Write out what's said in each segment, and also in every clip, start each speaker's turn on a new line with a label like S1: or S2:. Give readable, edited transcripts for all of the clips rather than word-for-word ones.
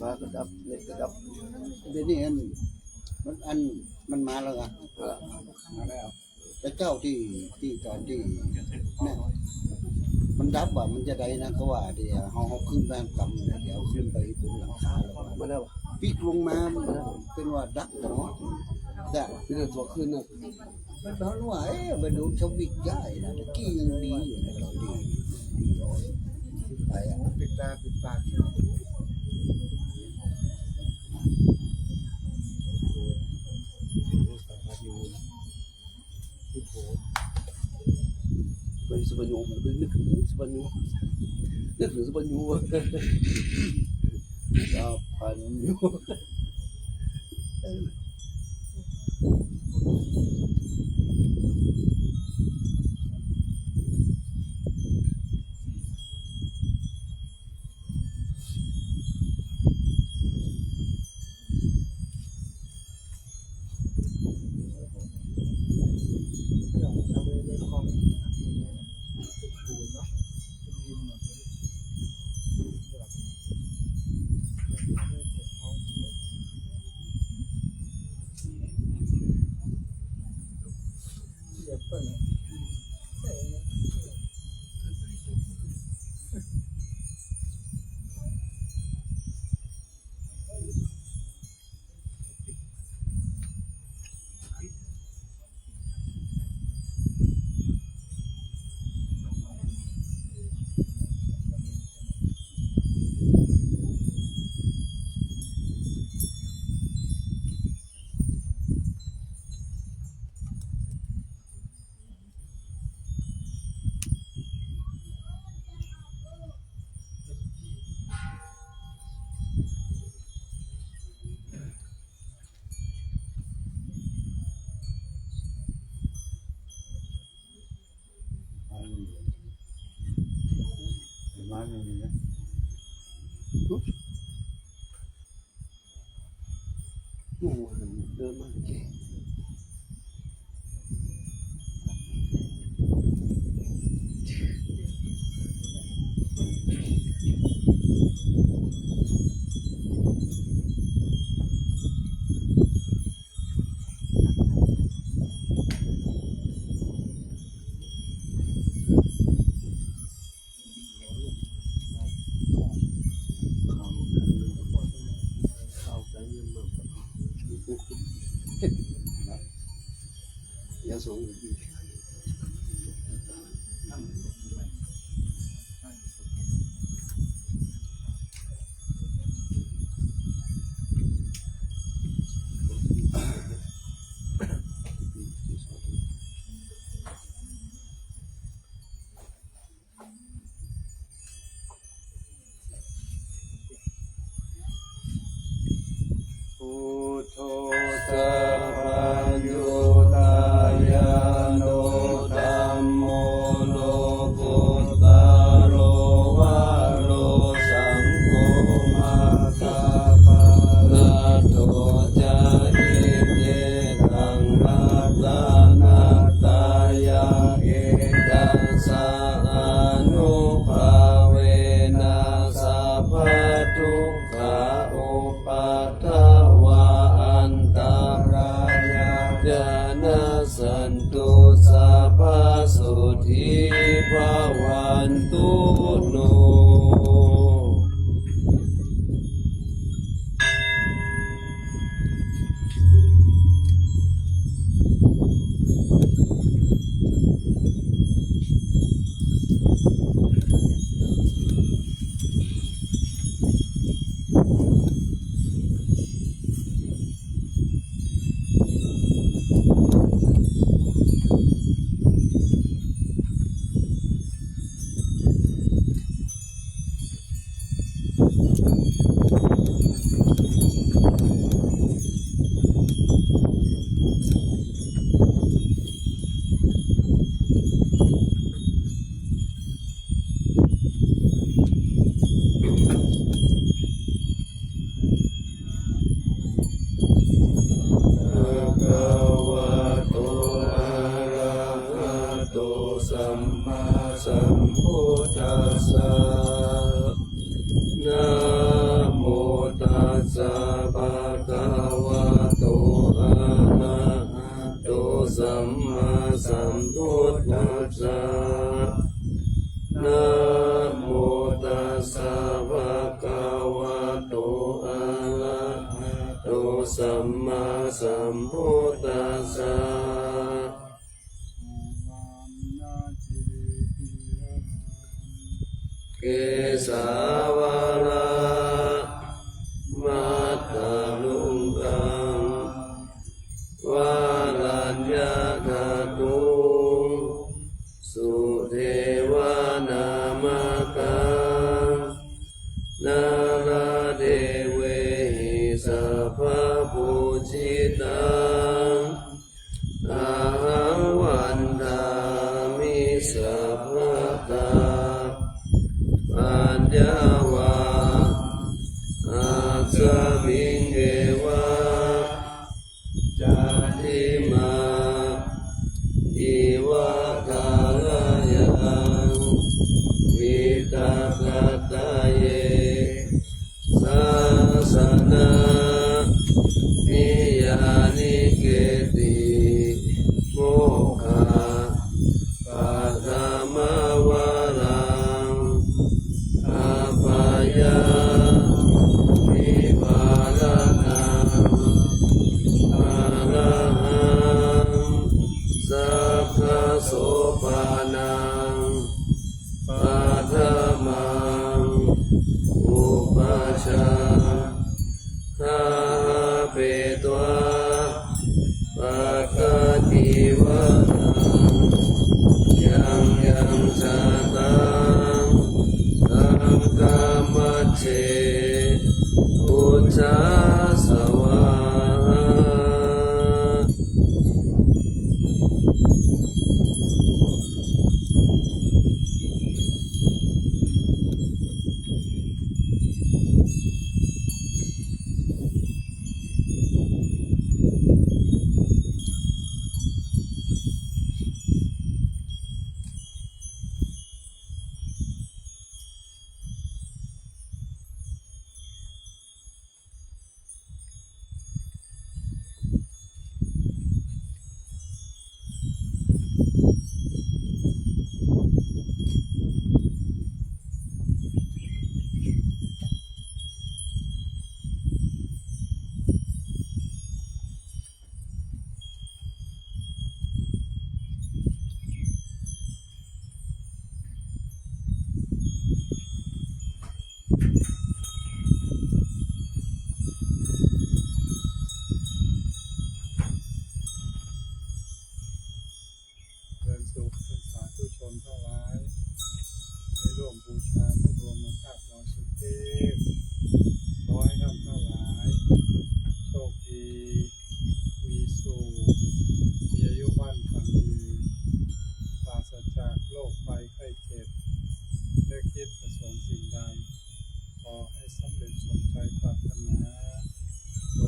S1: ฟ้ากระดับเน็ตกระดับ
S2: เดี๋ยวนี้มันมาแล้วอ่ะมาแล้วแต่เจ้าที่ตอนที่เนี่ยมันดับว่ามันจะได้นะเขาว่าเดี๋ยวเขาขึ้นบ้านกำเดี๋ยวขึ้นไปบนหลังคาแล้ว
S1: มาแล้ว
S2: ปิกลงมาเป็นว่าดับเนาะแต่
S1: พี่เดินตัวขึ้นนะ
S2: มันร้อนว่าไปดูชวิกได้นะตะกี้ยังดีอยู่นะตอนดีไปอ่ะปิดตาปิดปาก
S1: ไปสปัญญ์ผมนึกถึงสปัญญ์สปัญญ์
S2: พันอยู่มาอย่างนี้นะ
S1: โอ้เดินมาเก่งยาสูง
S2: พุทโธสัพพัญญูตายาโน
S1: สาวาระมัตตลุงกังวาลัญญาคาตุงสุเทวานามกังนาราเดเวหิสัพพปูจิตังอาหังวันทามิสัพพตาปัญญาวาอาสมิงเอวะจาติมาอิวะกาลายังวิตาคตาเยสาสนานิยานิเกติโมฆะปัฏมาวารังอาปายานิบาลนังอาระหังสัพพะโสปานังปัฏมังอุปัชฌาย์ทาเปตวาปักขติวะตังยังยังชาตังตังกามัจเจอุจจาสวา
S3: เดินสุขท่านสาธุชนทั้งหลายได้ร่วมบูชาพระบรมธาตุดอยสุเทพขอให้ท่านทั้งหลายโชคดีมีสุขมีอายุมั่นขวัญยืนปราศจากโรคภัยไข้เจ็บและคิดประสงค์สิ่งใดขอให้สำเร็จสมใจปรารถนาโด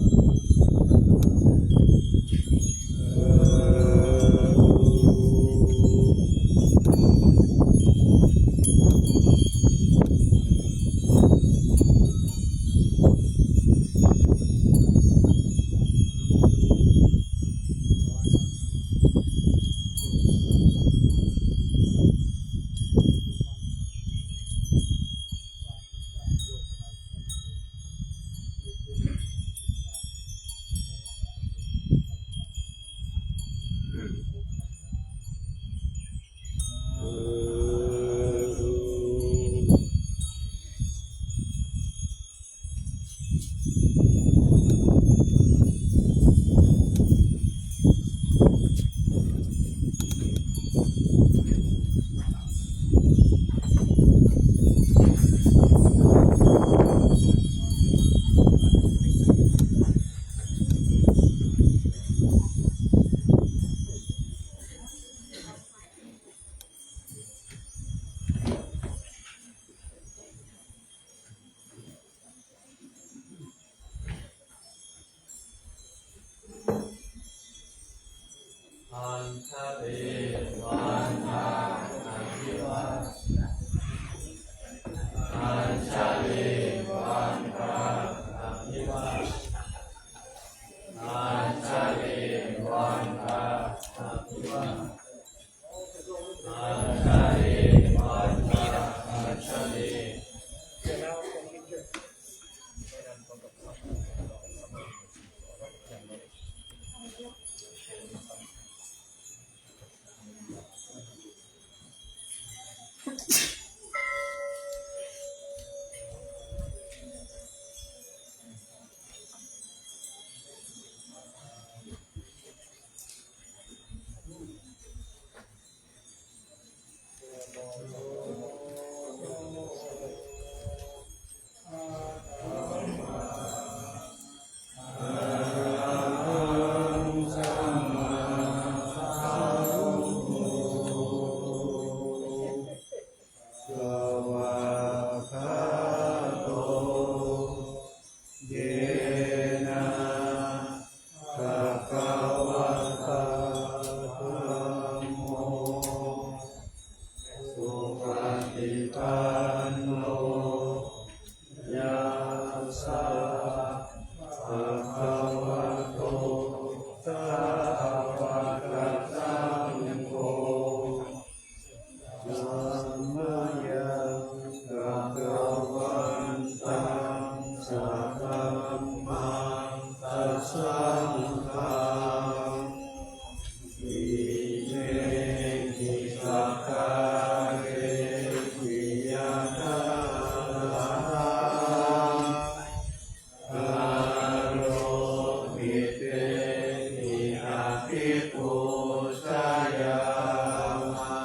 S1: นโนยะสาภะคะวะโตสาวกสังโฆนะโมยังภะคะวันตังสัพพะมังคัสสะอิเมหิสักขะเรติยะทาอาโรมิเตหิอาภิปุชยามะ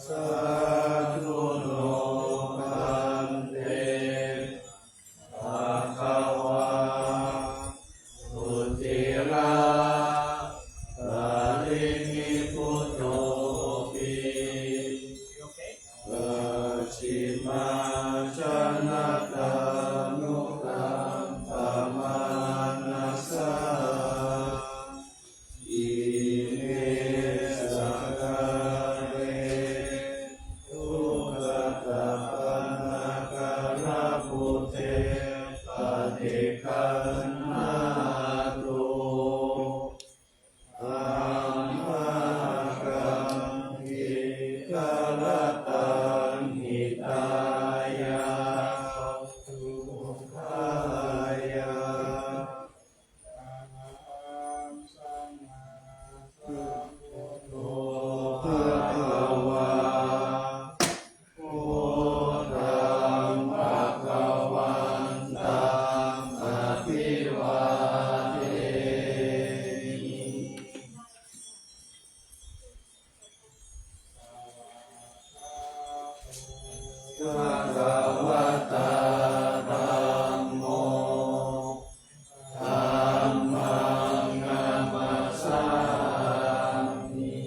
S1: สัทธุโนปันเตภะคะวะอุติราปาริมิพุทโธปิปัจฉิมาชนะตานุตัมปะมานัสสะอิเมสักขะเรทุกขตาปันนาการะพุเทปฏิคันนาตุ อัมหากัมหิกาลตังหิตายาสุขายาโตภะคะวะโอตังภะคะวันตังอะภิวาเทมิ ภะคะวะตาธัมโมธัมมังนัมมัสสามิ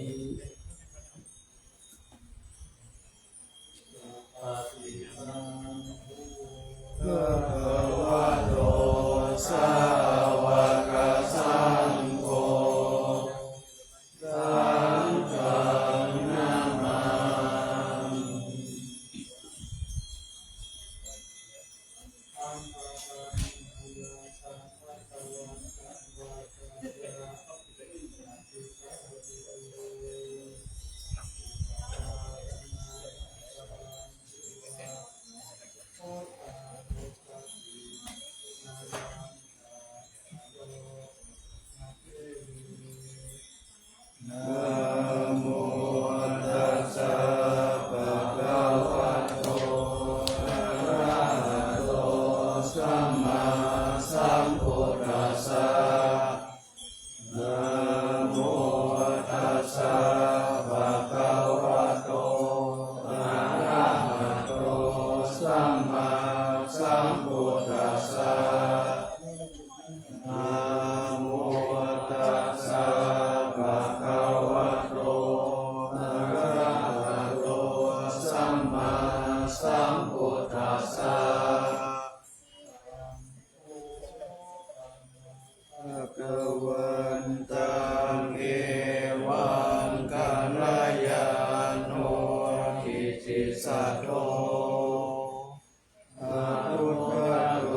S1: ภะคะวะโตสาวกสังโฆสังฆังนามามิ นะโมตัสสะภะคะวะโตอะระหะโตสัมมาสัมพุทธัสสะนะโมตัสสะภะคะวะโตอะระหะโตสัมมาสัมพุทธัสสะนะโมตัสสะภะคะวะโตอะระหะโตสัมมาสัมพุทธัสสะภะคะวันตังเอวังกัลยาโนทิติสัตโตอะพุทธโต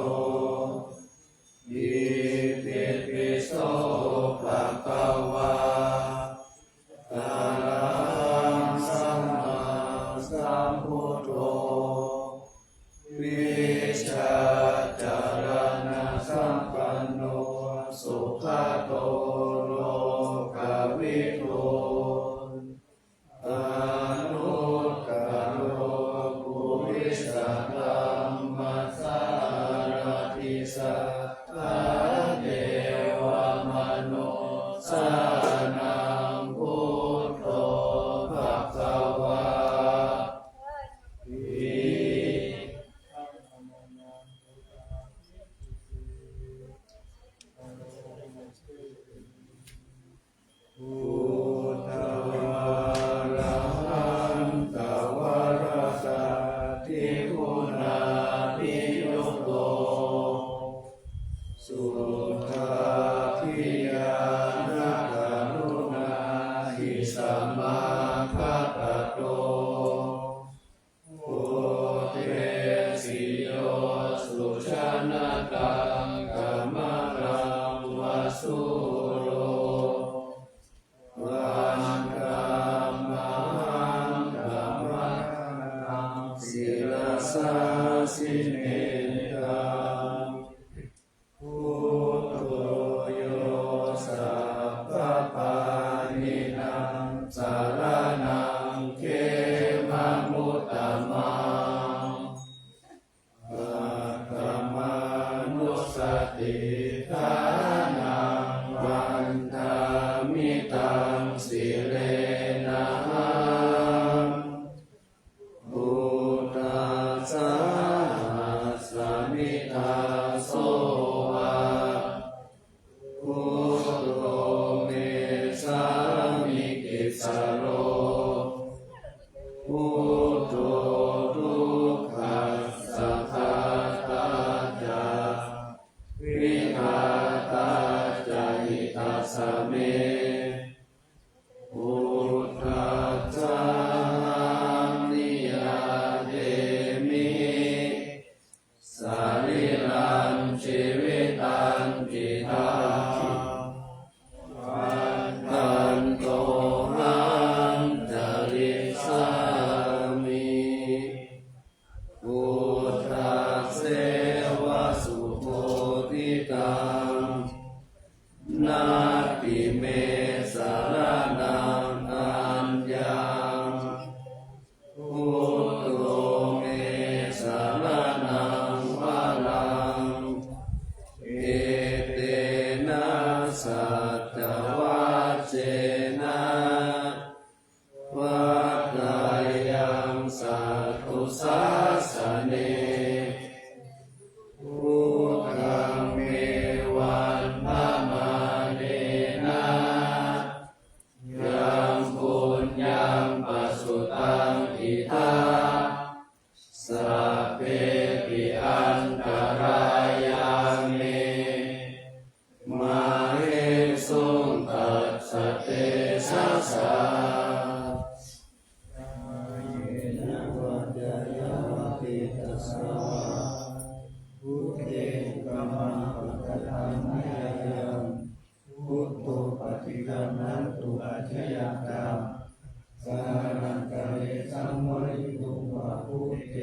S1: อิติปิโสภะคะวะอะระหังสัมมาสัมพุทโธวิชาจารณะสัมปันโนสุขโตโลกวิทูอนุตตโรปุริสธัมมัสสารติสัทธาเทวมโนสานังพุทโธภะคะวะอิ ศิลาสาสิเนตังพุทโธโยสัพพปานินังสารนังเขมมุตตมังปัตตมานุสติฐานังวันธามิตังสิเรนะพุทธัสสะสมิทาโสวะพุทโธเมสามิกิสสโรพุทโธทุกขัสสะทาตาจาวิหาตาจาหิตัสสะเมพุทธัสสะนิยาเดมิสาลิลันชีวิตันจิตังปันโตหังจริสามิพุทธัสเสวะสุโคติตังนาติเมสารนังอัญญังพุทโธเมสารนังวะลังเอเตนะสัจจวัชเชนะวัฏฏายังสัตตุสัสสะเนพุทธังเมวันธรรมาเนนะยังปุญญังปัสสุตังอิทังสัพเพปิอันตรายาเมมาเหสุงตัสสะเตสัสสะ
S2: พุทโธปฏิกัมนันตุอาชญากรรมสารังกะเรสัมมริตุวะพุทเต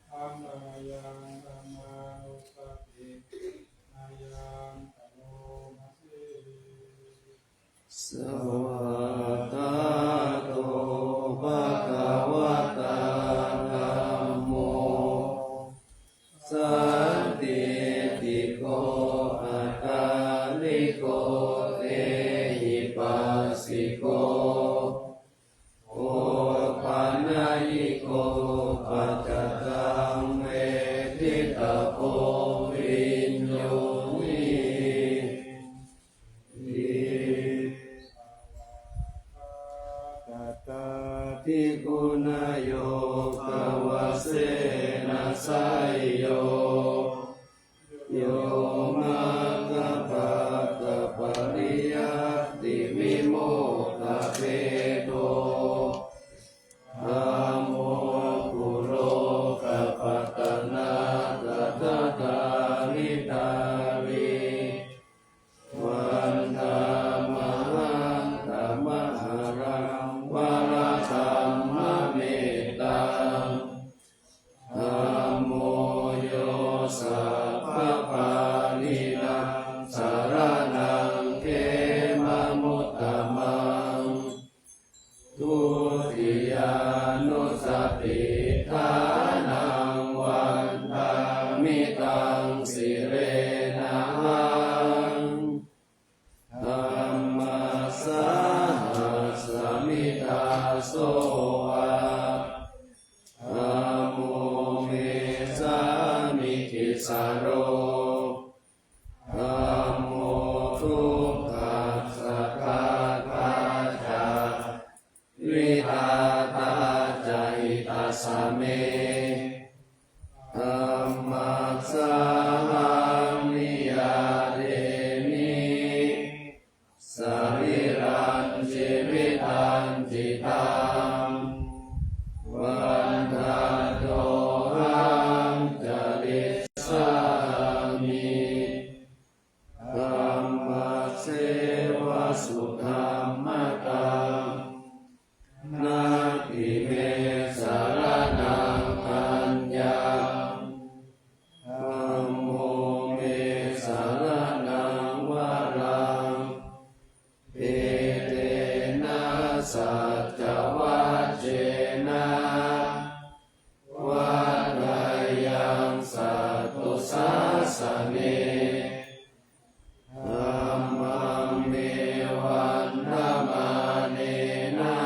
S3: ธัมมายังธัมมานุสติอายังตโนมัสสิ
S1: สวากขาโตภะคะวะตาธัมโมสันติติโกอัตตาลิโกเตหิปัสสิโกโอปัญญิโกปัจจตังเวทิตาโพวิญโยนิตาทิกุณโยภวเสนะไสยโยโยมาคปะกะปริยัติวิโมกขเปโตธัมโมกุโรกปัตตนากัตตานิตาวิวันธรรมหังธรรมหารังวะระธัมมะเมตตังธัมโมโยสัพพปานินังสารนังเขมมุตตมังทุติยานุสติฐานังวันธามิตังสิเรนะธัมมัสสะสมิทาโสวะธัมโมเมสามิกิสสโรธัมโมทุกขัสสะทาตาจาวิหาตาจาหิตัสสะเมธัมมัสสะนิยาเดมิสาริรันชีวิตันจิตังวันทันโตหังจริสามิธัมมัสเสวะสุทา สัจวัจเจนะวัฏยังสัตตุสาสเนธัมมังเมวันธมาเนนะ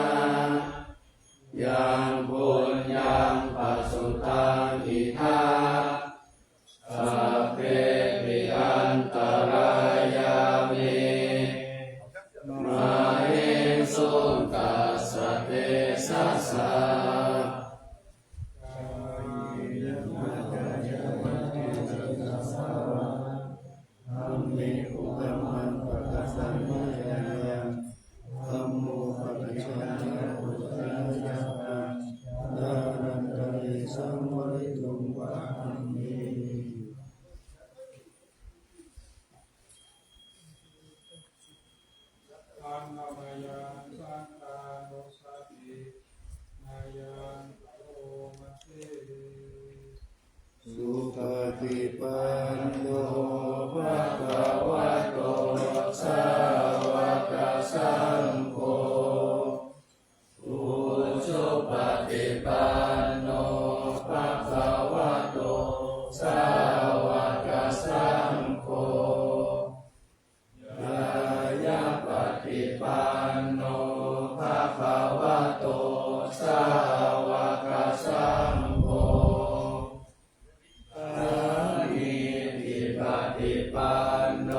S1: ยังบุญยังปัสสุตังอิทาสัพเพปิอันตรายามิมาเอสุตัสสะเตสัสสะ
S3: อันนามยังสังฆานุสตินายังโอมัสสิ
S1: สุปฏิปันโนภะคะวะโตสาวกสังโฆอุชุปฏิปันโนภะคะวะโตสาวกสังโฆญาญาปฏิปันโนภะคะวะโตสาวกสังโฆฏิปันโน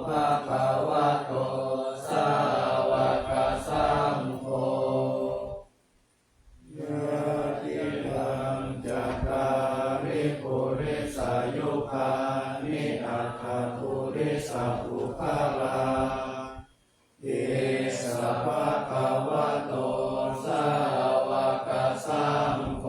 S1: ภะคะวะโตสาวกสังโฆยะติตังจัตตาริปุริสายุคานิอัคขปุริสาอุปาลาเอสะภะคะวะโตสาวกสังโฆ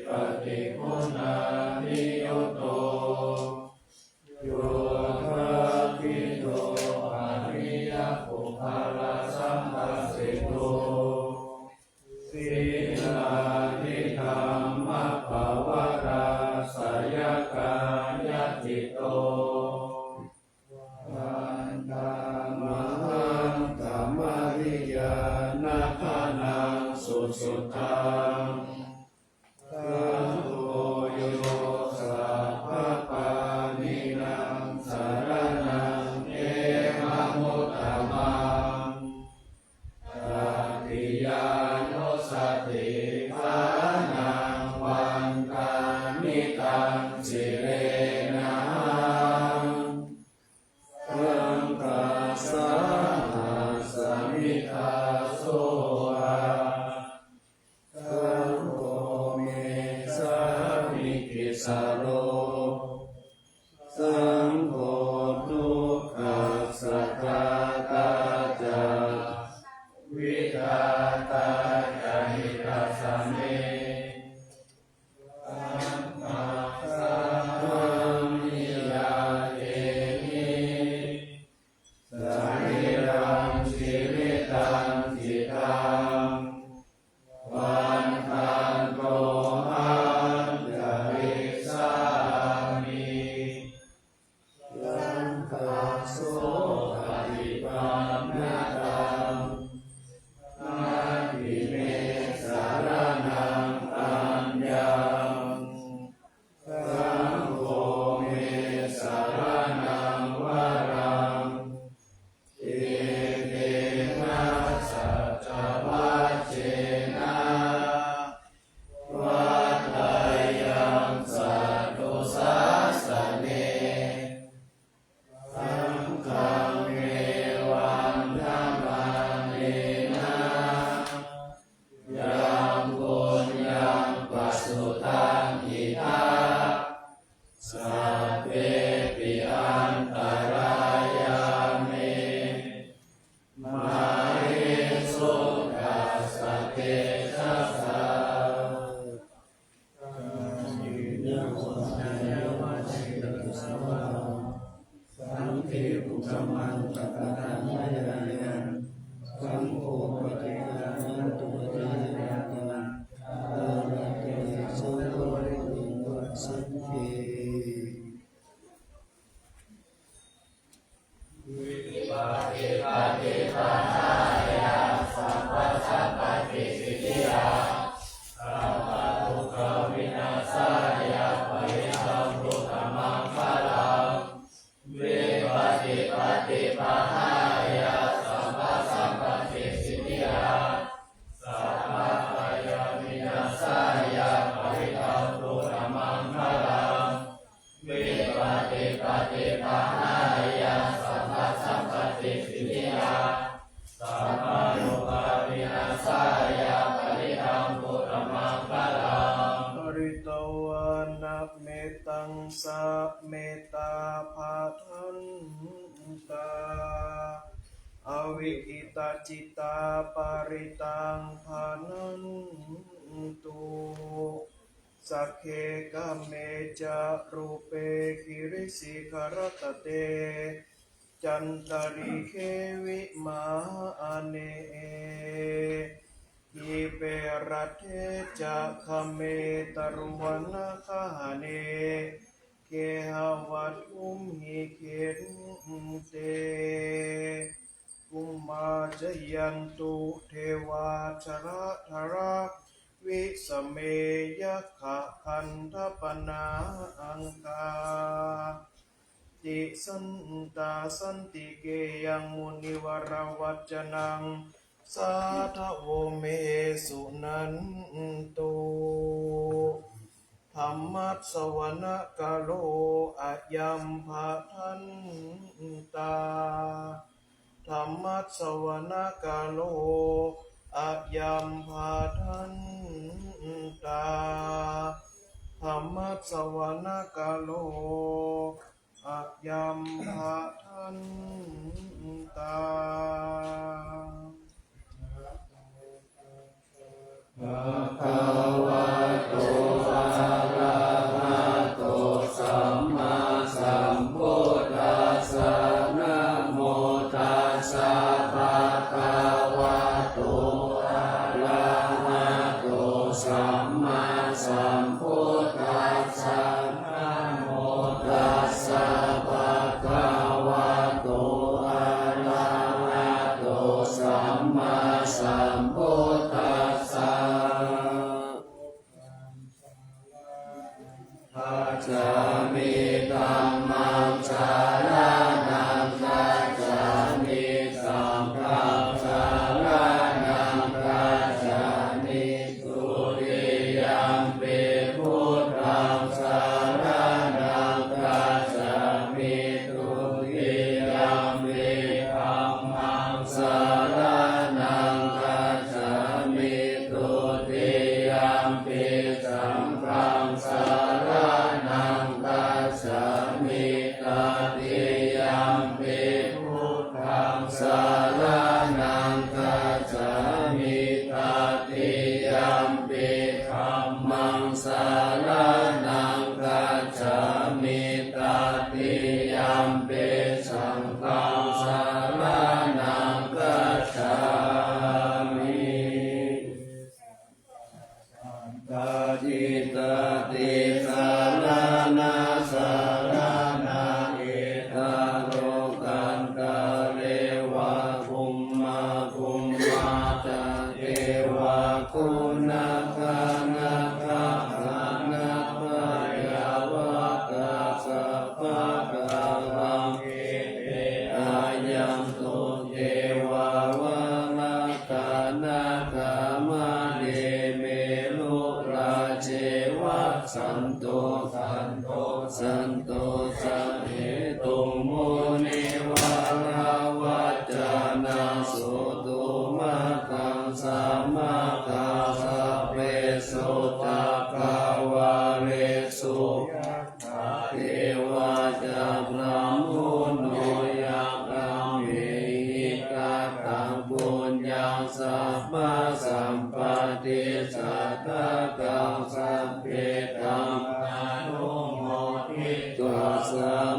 S1: ปฏิคุณานิโยโตโยธาคิโตอริยปุพพลสัมปัสสิโตสีลานิธรรมภาวราสยกายติโตวันตามหังธรรมริยานาคานังสุสุตังสัพเพปิ อันตรายามิมาหิสุขัสสะเทชัสสะสังฆปุจมังตตะทังยายันสังโฆปฏิฆานันตุปฏิญาณังอาระเตสุโตริวัสสังเฆวิปาติปาติปาหายาสัพพะสัพพะติสิทธิยาสัพพะทุกขวินาศายาปริตังทุกขมังคลังวิปาติปาติปาหายาสัพพะสัพพะติสิทธิยาสัพพะกายวินาศายาปริตังทุกขมังคลังวิปาติปาติปาหายาสัพพะสัพพะติสิทธิยาสัพพะโลกาวินาศายาปริตังทุกขมังคลัง
S3: ปริตวานัเมตังสะเมตตาภาทันตาอวิกิตาจิตตาปริตังภานันตุสักเคกะเมจะรูเปกิริสิขรตเตจันตริเควิมาเนอิเปรัตเทจะคเมตรุวันนาคาเนเกหวัตุมหิเคนเตกุมมาจยันตุเทวาชระธระวิสเมยขะคันทปนาอังคาติสันตาสันติเกยังมุนิวรวัจนังสาธโวเมสุนันตุธรรมัสสวนะกาโลอะยัมภะทันตาธรรมัสสวนะกาโลอะยัมภะทันตาธรรมัสสวนะกาโลอะยัมภะทันตา
S1: ภะคะวะโตอะระหะโตสัมมาสัมพุทธัสสะนะโมตัสสะภะคะวะโตอะระหะโตสัมมาสัมพุทธัสสะนะโมตัสสะภะคะวะโตอะระหะโตสัมมาสัมพุทธัสสะทัจจามิธัมมังสารนังคัจฉามิสังฆังสารนังคัจฉามิทุติยัมปิพุทธังสารนังคัจฉามิทุติยัมปิธัมมังสารนังคัจฉามิทุติยัมปิสังฆังสารนังคัจฉามิตติยัมปิพุทธังสารนังคัจฉามิตติยัมปิธัมมังสารนังคัจฉามิตติยัมปิสังฆังสารนังคัจฉามิตติตติสารนาสารนาเอตโลกันตะเรวะภุมมาภุมมาตะเทวะคุณาคานาคานาคายาวะกัสสะภะคะ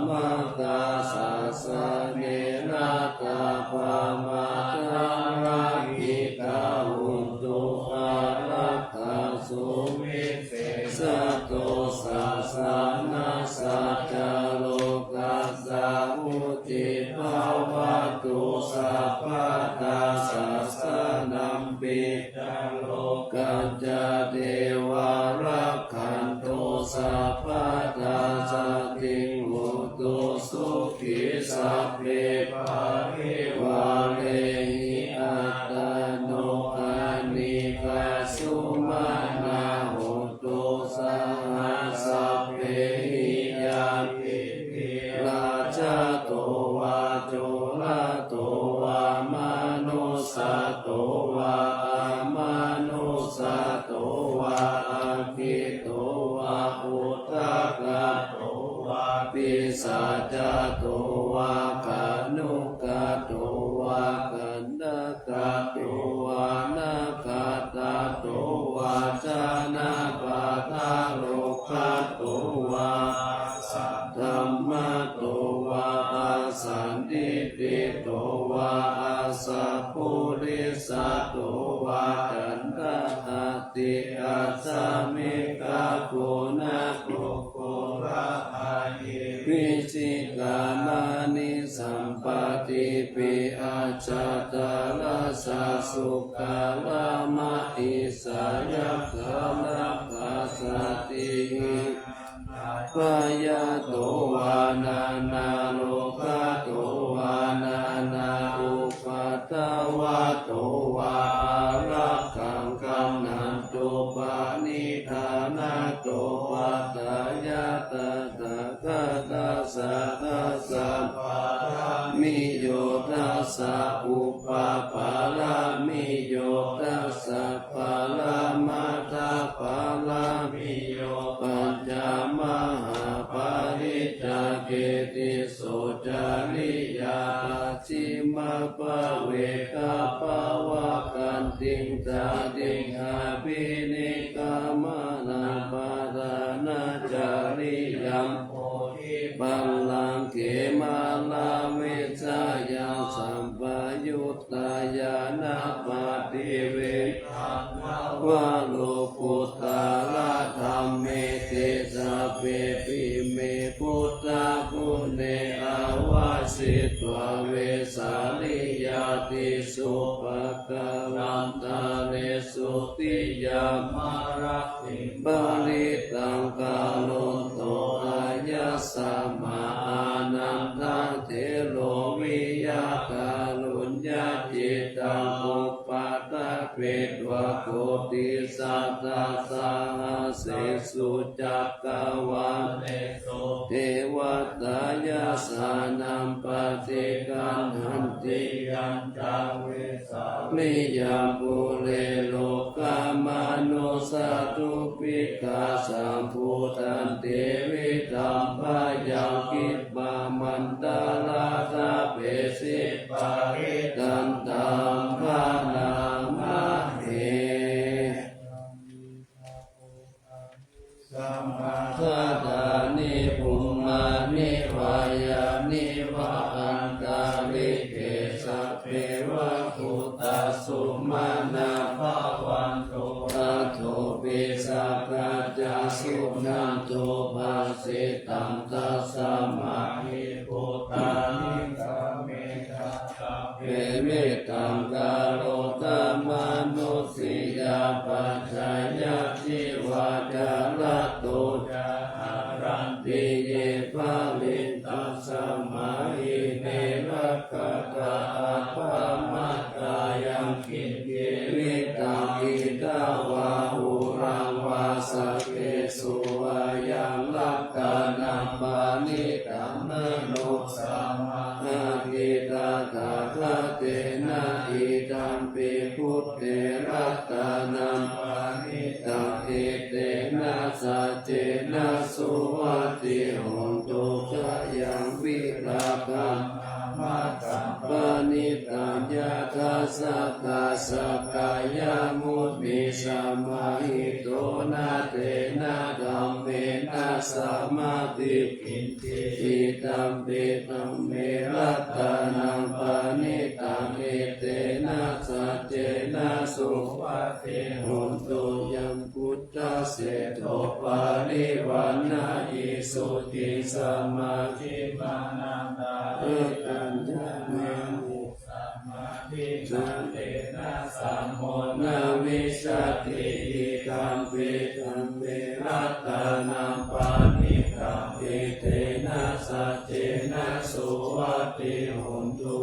S1: มาตาสัสเนนาตาปามาตังราหิตาหุนตุอารักขาสุมิเสสะโตสัสสานาสัจจโลกัสสะมุติภาวะตุสัพพะตาสัสสะนัมปิตังโลกัจจเทวารักขันโตสัพพะตาสัตติงโหตุสุขิสัพเพปะริวาเรหิอัตตโนอานิกาสุมาณาโหตุสัพพะสัพเพหิยาปิติราชโตวาโจลโตวามนุสโตวามานุสโตวาอาคิโตวาอุทธกโตวาปิสัจโตวากานุกโตวากันดกโตวานาคตโตวาจานาปะทาโลกโตวาสัทธัมมโตวาอาสันติติโตวาอาสัพพุริสโตวาจันตาติอาสามิกาโกนาโกโกระอาเยวิจิกามานิสัมปติปิอาจาตาลาสาสุกาลามะอิสายะกาลกาสติปายาโตวานานาโลกาโตวานานาอุปาตวาโตวารักขังกัมนันโตปานิธานาโตปัตตายาตตะกะตาสะตะสัมปะมิโยตัสสะอุปาปาลามิโยตัสสะปาลามาตาปาลามิโยปัญจมหาปาริจาเกติโสจาริยาชิมาปะเวกาปะวะกันติงจาติงอาภินิกามนาปาดานาจาริยัมโพธิบัลลังเขมาลาเวชายังสัมปยุตตายานาปฏิเวทังวะโลกุตตะระธรรมเมเตสะเปปิเมพุทธะกุเนอาวาสิตวะเวสาลิยาติสุปะกะลันตาเนสุติยามารติบาลิตังกาโลโตอายัสสะมานันทังเทโลวิยาคาลุญญาจิตังอุปาตะเปตวะโกติสัตตะสาเสสุจักกวาเลโสเทวตายาสานัมปฏิกันหันติยันตาเวสาลิยาปุเรโลกามานุสตุปิกาสัมพุทันเตวิตัมปะยังกิปปามันตาลาตาเปสิปาริตันตัมภานามะเอสัมมาทัฏฐานิภูมานิวายานิวะอันตาลิเกสัพเพวะพุตตะสุมาณาภาวันโตอะโทปิสัพพะจาสุนันโตภาสิตัมตัสสะมาหิพุทธานิกาเมตตาเปเมตตังกาโลตมนุสิยาปัจจายะจิวาจาลโตจาอารันติเยภาลินตัสสะมาหิเนรักขะตาอัปปะมัตตายังกินเกวิตังอิตาวาหุรังวาสเกสุวายังลักขณัปปานิตัมมโนสัมมาทิตาตาคเตนะอิตัมปิพุทเทรัตนัมปานิตังเอเตนะสัจเจนะสุวัติหนตุขยังวิราคัม มาตังปานิตังยะถาสัพพะสัพพายามุตติสัมมาหิโตนะเตนะธัมเมนะสัมมาทิฏฐิอิตัมปิธัมเมรัตตานังปานิตังเอเตนะสัจเจนะสุวัตติโหนตุยังพุทธเสโตปาริวันนาอิสุติสัมมาทิฏฐานังตาเอตัญญาเมมุสัมมาทิฏฐานเตนะสัมโมนาวิชาติอิตัมปิธัมเมรัตตานังปานิตังเอเตนะสัจเจนะสุวัตติโหนตุ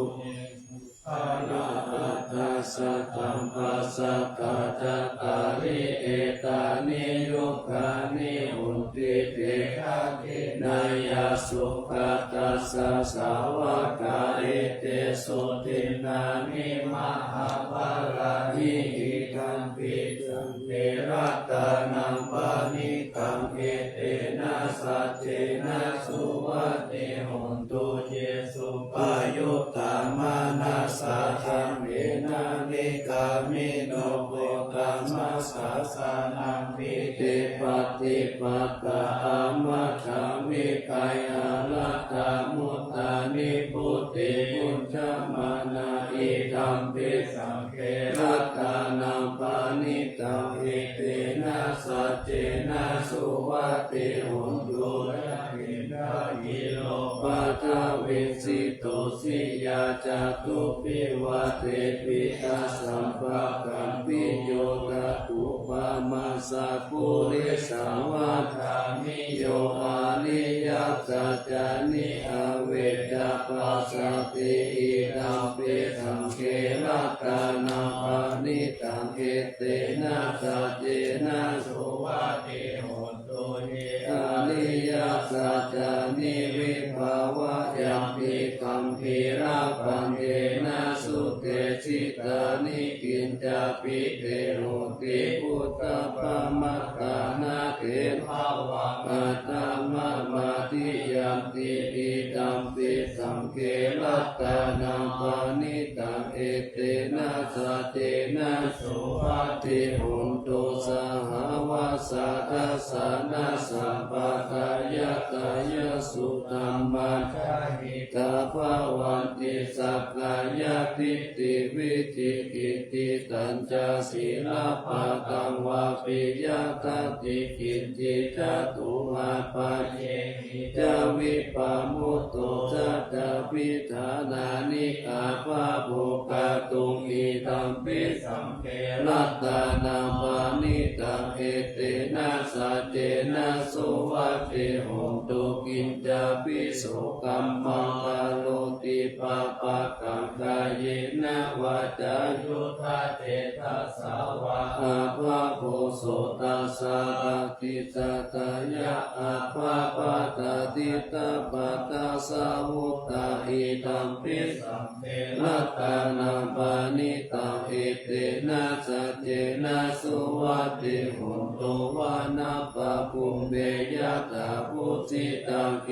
S1: อะระหะตัสสะธัมมัสสะกะจัตตาริเอตานิยุคานิอุนติเตฆะกินายาสุขตัสสะสาวกาเอเตสุตินานิมหาภาลาหิอิคัมปิตังเทรัตตานังปานิตังเอเตนะสัจเจนะสุวัตติโหนตุเยสุปายุตตามานาสาธัมเมนะนิกามิโนโภกัมมัสสะสานังวิติปฏิปัตตาอามัคคามิกายาลัตตามุตตานิพุตติพุทธมานาอิธัมปิสังเขรัตตานังปานิตังเอเตนะสัจเจนะสุวัตติโหนตุระหินทาหิโลปัทเวสิโตสิยาจาตุปิวัตเตปิตาสัมภะกัมปิโยตะอุปามาสะปุริสังวัฏฐามิโยอานิยัสสะจานิอเวทาปัสสติอิทัมปิสังเขรัตตานังปานิตังเอเตนะสัจเจนะสุวัตติโหนตุเยอานิยัสสะจานิวิภาวะยัมปิคัมภีราปัญเยนะสุเตชิตานิกินจาปิเตโหติพุทธปมัตตานาเกภาวะปัตตมะมาติยัมติอิตัมปิสังเขรัตตานังปานิตังเอเตนะสัจเจนะสุวัตติโหนตุสหวาสัทธัสสะนะสัมปะทายะตายะสุตัมมัจจหิตาภวันติสัพพายะทิฏฐิวิจิกิจติตัญจศีลปะตังวาปิยะทัตติกิจจิจตุมาปัจเจหิจาวิปามุตโตจัตตาปิธานานิอาภาโภคาตุงอิธัมปิสังเขรัตตานังปานิตังเอเตนะสัจเจนะสุวัตติโหนตุกินจาปิโสกัมมังกาโลติปะปะกังกายเยนะวาจายุทธาเตทัสสาวะอาภาโพโสตัสสะอาทิสัตยะอาภาปะตาติตาปะตาสาวุตตาอิธัมปิสังเขรัตตานังปานิตังเอเตนะสัจเจนะสุวัตติโหนตุวานาปะปุมเบยะตาพุจิตังเก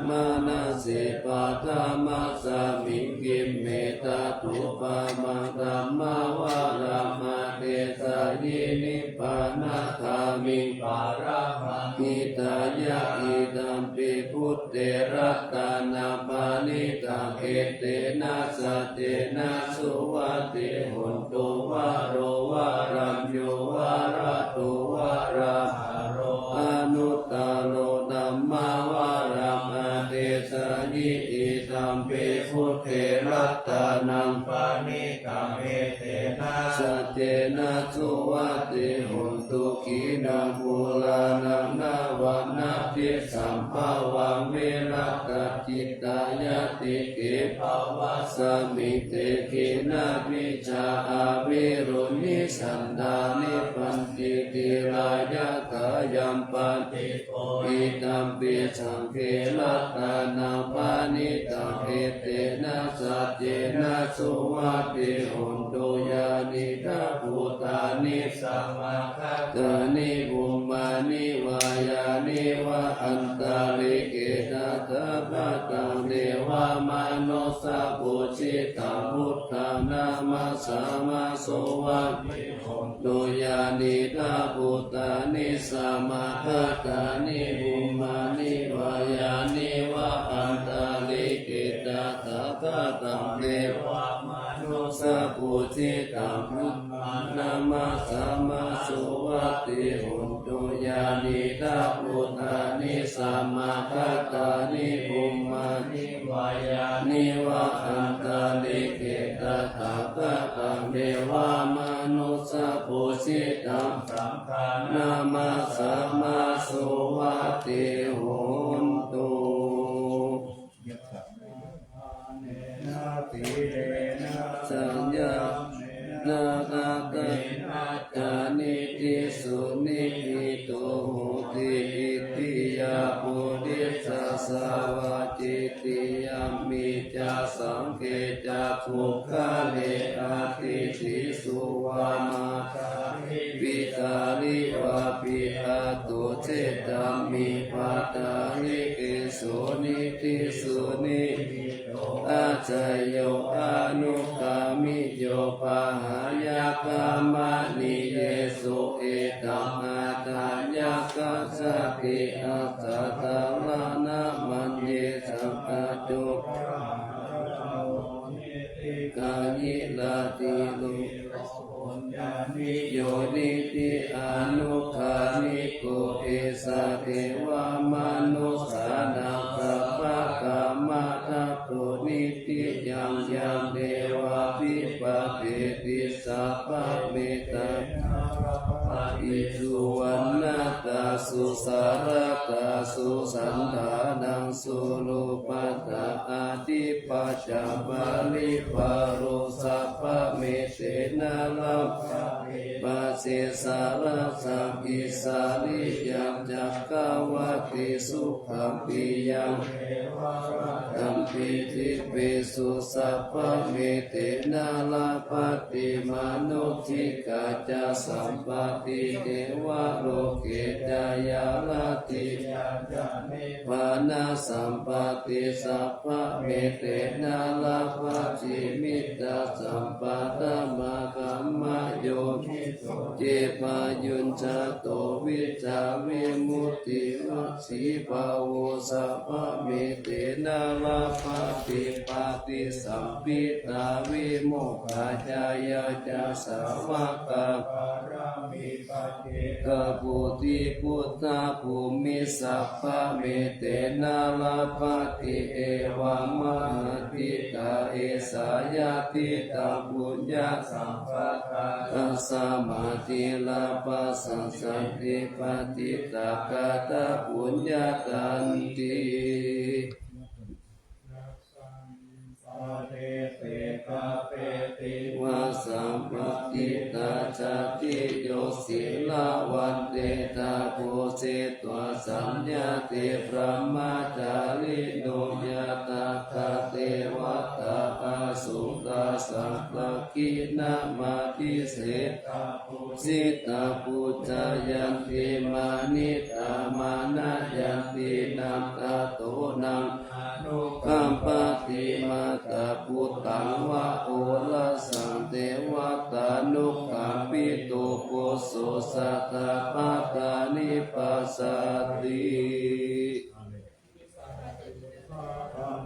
S1: มานาสิปะธรรมัสสามิกิมเมตาตุปะมังธัมมาวารามาเตสายินิพพานาคามิปารามังอิตายะอิตัมปิพุทเตรัตตานังปานิตังเอเตนะสัจเจนะสุวัตติโหนตุวาโรวารัมโยวาระตุวาราหะโรอนุตตโรธัมมาวารามาเตสายิอิตัมปิพุทเทรัตตานังปานิตังเอเตนะสัจเจนะสุวัตติโหนตุขีนังภูลานังนาวันนาทิสัมภาวังเวรัตจิตตายะติเกภาวะสมิเตกินาวิชาอาวิรุณิสันดานิปันติติรายะกายัมปันติโกอิตัมปิสังเขรัตตานังปานิตังเอเตนะสัจเจนะสุวัตติโหนตุยานิทาภูตานิสัมมาคัตตานิบุมมานิวายานิวะอันตาริเกตา พะตังเทวามนุสสะปุจิตังพุทธานามัสสามาโสวะโดยานิทาพุตตานิสามาคตานิบุมานิวายานิวะอันตาลิกิตาตาคตังเทวามนุสสะปุจิตังพุทธานามัสสามาโสวะติหุนโดยานิทาพุตตานิสามาคตานิบุมานิวายานิวะอันตาลิกิตาตาคตังเทวามนุสสะปุจิตังสังฆานามัสสามาโสวะติหุนตุ สัญญานาคาเกจานิติสุนิหิโตโหติอิติยาปุริสสาวาจิติยามิจาสังเกจาภูคาเลอาติสิสุวามาคาวิตาลิวาปิอาตุเจตามิปาตาลิเกโสนิติสุนิอาจายโยอานุกามิโยปะหายากามะนิเยสุเอตังอาตายากาสติอัตตาลานะมันเยสังกตุกายิลาติลุโยนิติอนุคานิโกเอสะเทวามนุสสานังกัปปะกามะทัพโตนิติยังยังเทวาปิปะเปติสัพพะเมตตาอิสุวรรณตาสุสารตาสุสันธานังสุรูปัตตาอาทิปัจจบาลิปารุสัพพะเมเสนาลัมปัสสิสารสังกิสาลิยังจักขวติสุขัมปิยังตัมปิติเปสุสัพพะเมเตนะลาปติมนุทิกาจาสัมปติเทวะโลเกจายาลติปานาสัมปติสัพพะเมเตนะลาปติมิตาสัมปตมะกัมมะโยเจปายุญจโตวิจาวิมุตติวัสสิภาวสัพพะเมเตนะลาปติปาติสัมปิตาวิโมกขาจายาจาสาวกากปุติพุทธาภูมิสัพพะเมเตนะลาปติเอวามหติตาเอสายาติตาปุญญาสัมปทาตัสสมาติลาปัสสังสันติปฏิตากาตาปุญญาตันติวาสัมปติตาจติโยศิลาวันเตตาโพเสตวสัญญาเตพระมาจาริโนยตาคาเทวตาอาสุตาสังฆกินามาทิเสสิตาปุจจายันติมานิตามานะยันตินัมตาโตนังกัมปติมาตาพุตตังวะโอลสังเทวตานุกัมปิโตโกโสสัตตาปะตานิปัสสติ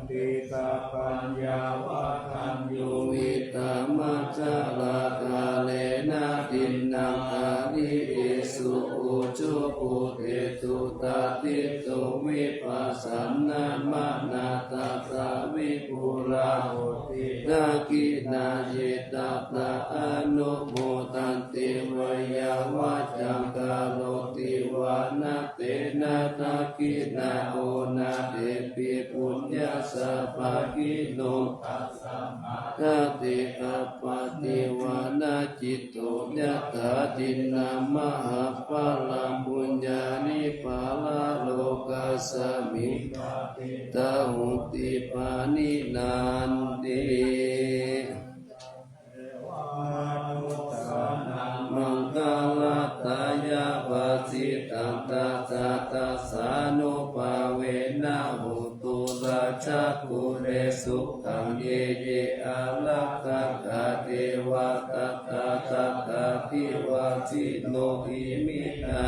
S1: ติตาปัญญาวะคันโยวิตามัจจลากาเลนะตินนังอานิเอสุอุจุปุเตตุตาติโตวิปัสสนามานาตาตาวิปุราหุตินาคินาเยตาตาอนุโมทันติวยาวะจังกาโลติวานาเตนะตาคินาโอนาเตปิปุญญาสัพพะกิโนตัสสะมาคติกัปปติวานาจิตโตยัตถาจินนามหาปะลังปุญญานิปาลาโลกัสสมิตาหุติปานินันติมังคลาตายาปัสสิตังตัสสะตัสสะนุภาเวนะหุตุลา ปัจจคุเรสุขังเยเยอาลักขกาเทวะตตาตตาทิวาจิโนอิมินา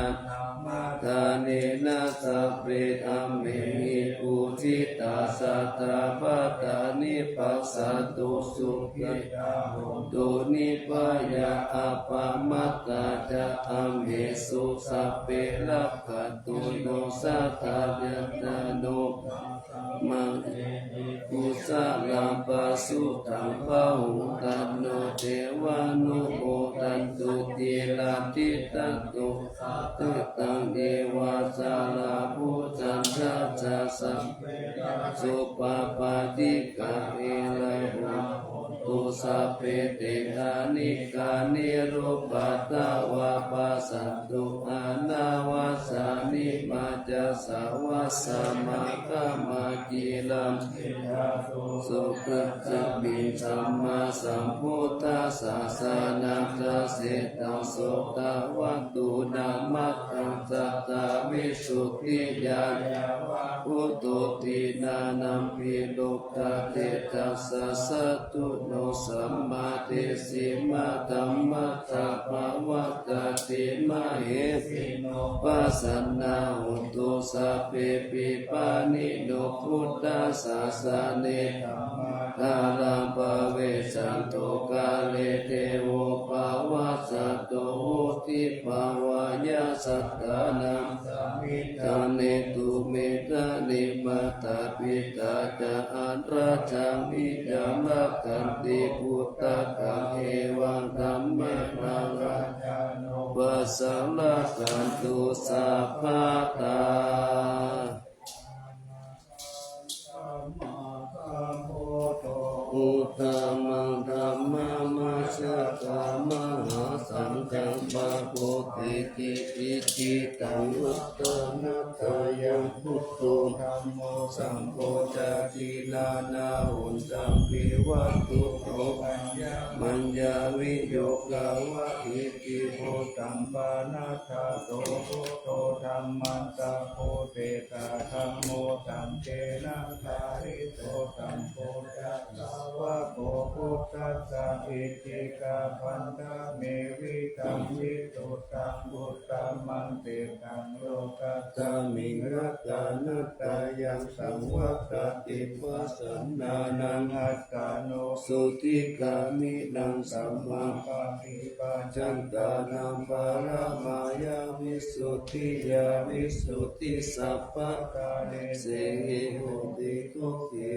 S1: ทาเนนะสัพเพธัมเมหิปุจิตาสัตตาปัตตานิปัสสะตุสุขิตาโหตุนิพพายะอัปปมัตตาจะอัมเหสุสัพเพลัพพตุโนสัทธาเยตโนมังกุสะลัมปัสสุตังปะหุตันโนเทวานุโอตันตุติลาทิตันตุตุตังเดวาสาลาภูตังสัจจะสัมสุปปาติกะเอละหุตุสัพเพเตหานิกานิรูปัตตวะปัสสันตุอานาวาสานิมาจัสสาวะสมาคามาจิลัมสุขะบิสัมมาสัมพุทธัสสะสานังกัสเสตังโสตวัตตุนามัตตังสัตตาวิสุทธิญาณอุตุตินานัมปิโลกะเตตัสสะสัตตุโนสัมมาเทสิมาธัมมัสสะภะวัตติมะเหสิโนปัสสนาหุตุสัพเพปิปานิโนพุทธัสสะสะเนกาลังภเวสันโตกาเลเทโวภาวะสัตโตโหติภาวะยะสัตตานังทาเนตุเมตานิมาตาปิตาจะอันราชังวิจามักขันติพุทธะกังเอวังธัมมะนาราชาโนวัสสะละกันตุสัพพะตาอุตตมังธัมมังมัสสะกามหาสังฆังปะโพธิกิอิจิตังอุตตนัตถยังพุทโธธัมโมสังโฆจติลานาหุนตังปิวัตตุโตมัญญาวิโยกาวะอิติโหตัมปานาคาโตโตธัมมันตะโพเตตาธัมโมตัมเจนะคาริโตตัมโพจัตตาวะโกพุทธัสสะอิติกาพันธะเมวิตัมวิตุตังบุตตัมมันเตตังโลกัสสมิงรัตานัตตายังสังวัตติปัสสนานังอัตตาโนสุติกามินังสัมมาปฏิปัญจันตานังปารามายาวิสุทธิยาวิสุทธิสัพพะกาเนเสหิโหติทุกขิ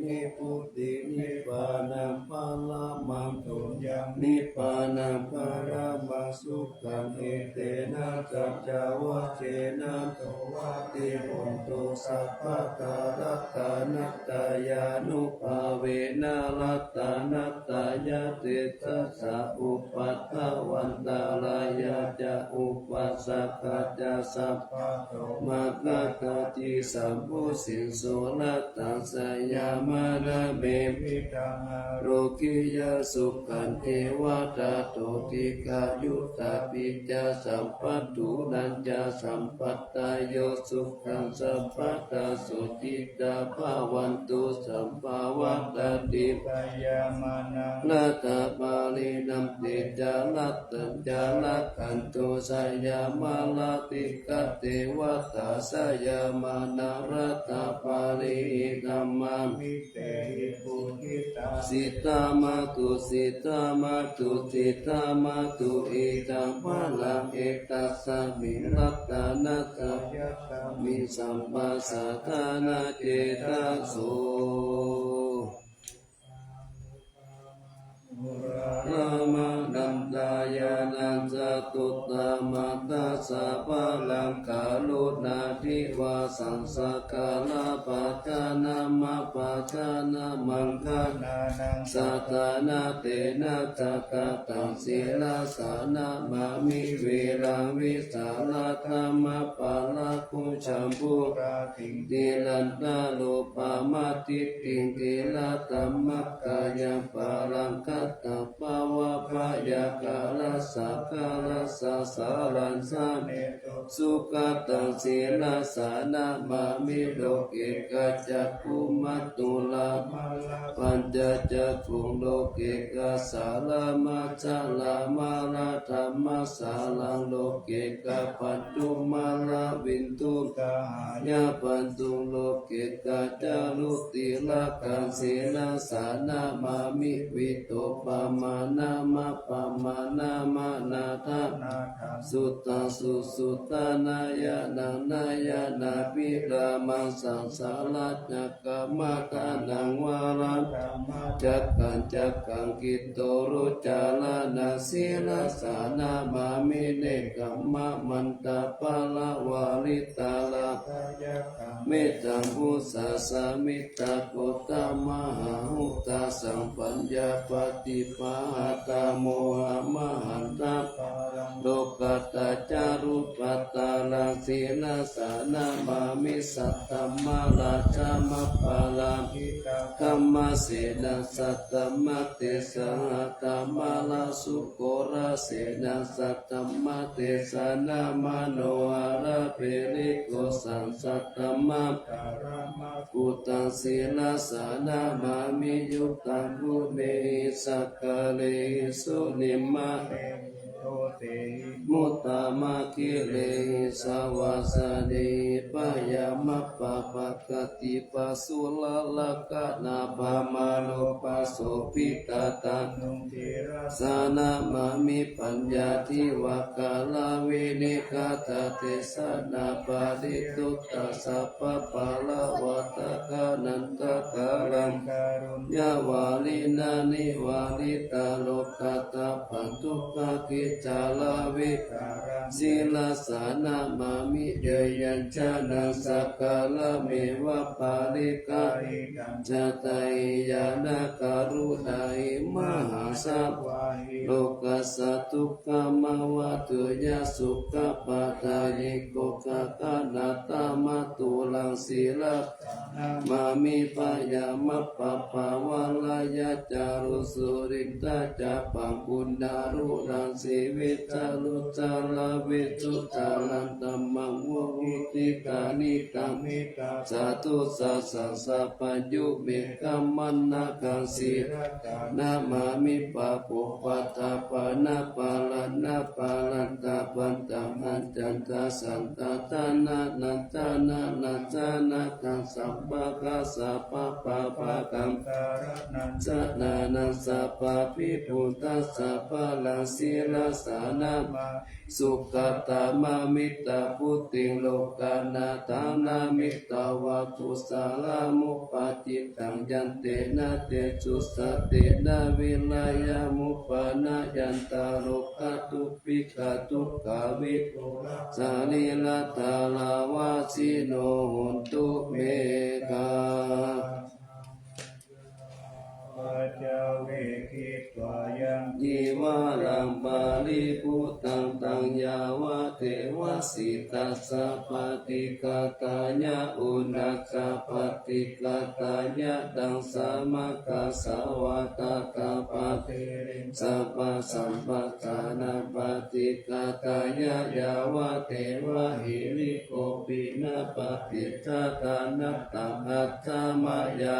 S1: นิพุทธินิพพานังปาลามังตุญญังนิพพานังปารามาสุขังเอเตนะจัจจาวะเจนะโตวะติหุนตุสัพพะการัตตานัตตายานุภาเวนะรัตตานัตตายาเตตัสสะอุปัฏฐวันตาลายาจะอุปัสสะกัจจสัพพะโตมัคคะกติสัมพุสิโสนัตตัสสะยามานะเมพิตังโรกิยาสุขันเทวตาโตติกายุตตาปิจาสัมปัตตุนันจาสัมปัตตายโยสุขังสัพพะตาสุจิตาภาวันตุสัมภาวะตติปยามานังนาตาปาลินัมติจาลัตตัญจาลักขันตุสยามาลาติกะเทวตาสยามานารัตตาปาลิธัมมังมิเตหิปุหิตาสิตามาตุสิตามาตุสิตามาตุอิตังภะลังเอตัสสะมิรัตตานัตถยัตตามิสัมปัสสะทานาเจตัสโสละมังดัมตายานันจตุตตมัตตาสัพพลังกาลุนาทิวาสังสกาลาปัจจานามาปัจจานามังคนานังสัตตานาเตนะจักตังศีลาสานามามิเวรังวิสาลธรรมปาลาคุชัมปุราติติลันตาโลปามาติติติลาตัมมักกายังปาลังกัตตปาวะพยากาลสักกาล รัสสะสารันสาเนสุขตังศีลสานามามิโลเกกัจจคุมัตตุลาปัญจจักขุโลเกกัสสาลามาจาลามาลาธรรมสาลังโลเกกัปัจจุมาลาวินตุกายาปันตุโลเกกัจจารุติละกังศีลสานามามิวิโตปะมานามาปะมานามานาทาสุตตังสุสุตานายานังนายานาปิรามังสังสาราจักกะมาทานังวารังจักกังกิโตรุจาลานาศีลสานามามิเนกัมมะมันตาปะละวาริตาลาเมตตังพุสสะสามิตาโกตามหาหุตาสัมปัญญาปฏิปาหาตาโมหะมหันตาโลกัตตาจารุปัตตาลังศีลสานามามิสัตตมะราชามะปาลาคัมมะเสนาสัตตมะเตสหตมะลาสุโกราเสนาสัตตมะเตสนามโนอาราเปริโกสังสัตตมะกุตังศีลสานามามิยุคตังกุเมสักกะเลสุนิมะมุตตามาคิเลสาวาสเนปยามะปะปะกติปัสสุลละกะนาปะมาโลปัสโสปิตาตังสานามามิปัญญาทิวะกาลาเวเนกาตเตสนาปาริตุตตะสัพพะปะละวัตกานันตกาลังยาวาลินานิวาลิตาโลกัตตะปันทุกะกิจาลาวิศีลสานามามิเยยัญชนะสักกาลเมวะปาริกาจตายยานาการุณายมหาสัพโลกัสสทุกขมาวะตุยาสุขปาทายิโกกะกานาตามาตุลังศีลมามิปยามะปะปะวะลายะจารุสุริตาจะปังปุณดารุรังสีวิจารุจาลาวิจุจารันตัมมังวหุติกานิตังสาธุสัสสะสัพพยุเมกัมมันนาคังสีนามามิปะปุปัตตาปะนาปะลันนาปะลันตาปันตังอันจันตาสันตาตานานันตานานันจานาคังสัพพะกะสัพพะปะปะกัมสนานังสัพพะปิปุตตะสัพพะลังศีลสานาสุขตามามิตาพุทธิโลกานาตานามิตาวะกุสาลามุปาจิตังยันเตนะเตจุสเตนะวิลายามุปานายันตาโลกาตุปิกาตุกาวิสาลิลาตาลาวาสิโนหุนตุเมกา
S3: เจ้าเวคิตวายัง
S1: ยิวาลังปาลิพุตังตังยาวะเทวสิตัสสะปฏิกาตายะอุนัสสะปฏิกาตายะดังสามะกะสาวะตะกะปะเตสัพพะสัมปทานาปฏิกาตายะยาวะเทวะหิริโกปินะปฏิจจตานัตตังอัตถมายา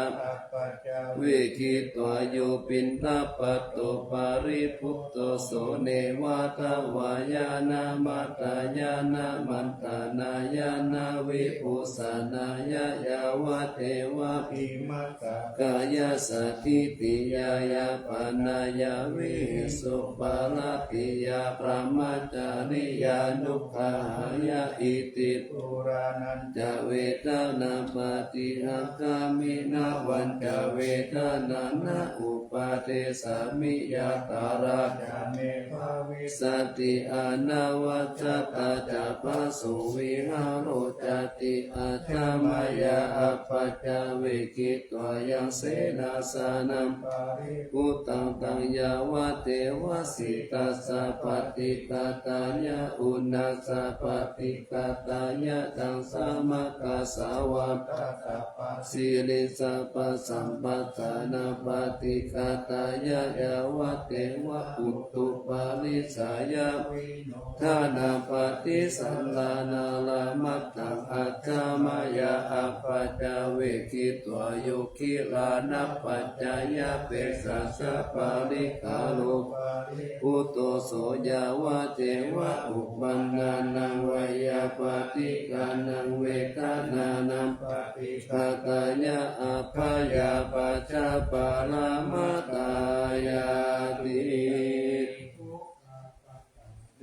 S1: วิคิตวโยปินตาปัตโตปาริภุตโตโสเนวาทวายานามาตายานามันตานายานาวิปุสานายายาวะเทวะภิมัสสะกายสัทธิติยายาปานายาวิสุปาลติยาปรามาจาริยานุภายาอิติปุรานันจะเวทนาปฏิหังกามินาวันจะเวทนานาอุปาเทสามิยาตาราจาเมภาวิสติอานาวัจตาจะปัสสุวิหารโรจติอาธรรมยาอัปปัจจเวกิตวยังเสนาสานังพุตังตังยาวะเทวสิตัสสะปฏิกาตายะอุนัสสะปฏิกาตายะตังสามะกะสาวะสิริสัพพะสัมปทานาปฏิกา ตายะยาวะเตวะอุตตุปาลิสายะทานาปฏิสันลานาลามัตตังอัจจามายาอัปปัจจเวกิตัวโยคิลานัปปัจจายะเปสัสสะปาลิกาโลอุตโตโสยาวะเทวะอุปันนานังวายาปฏิกานังเวกานานังปฏิกาตายะอัปปายาปัจจปาลามาตายาติ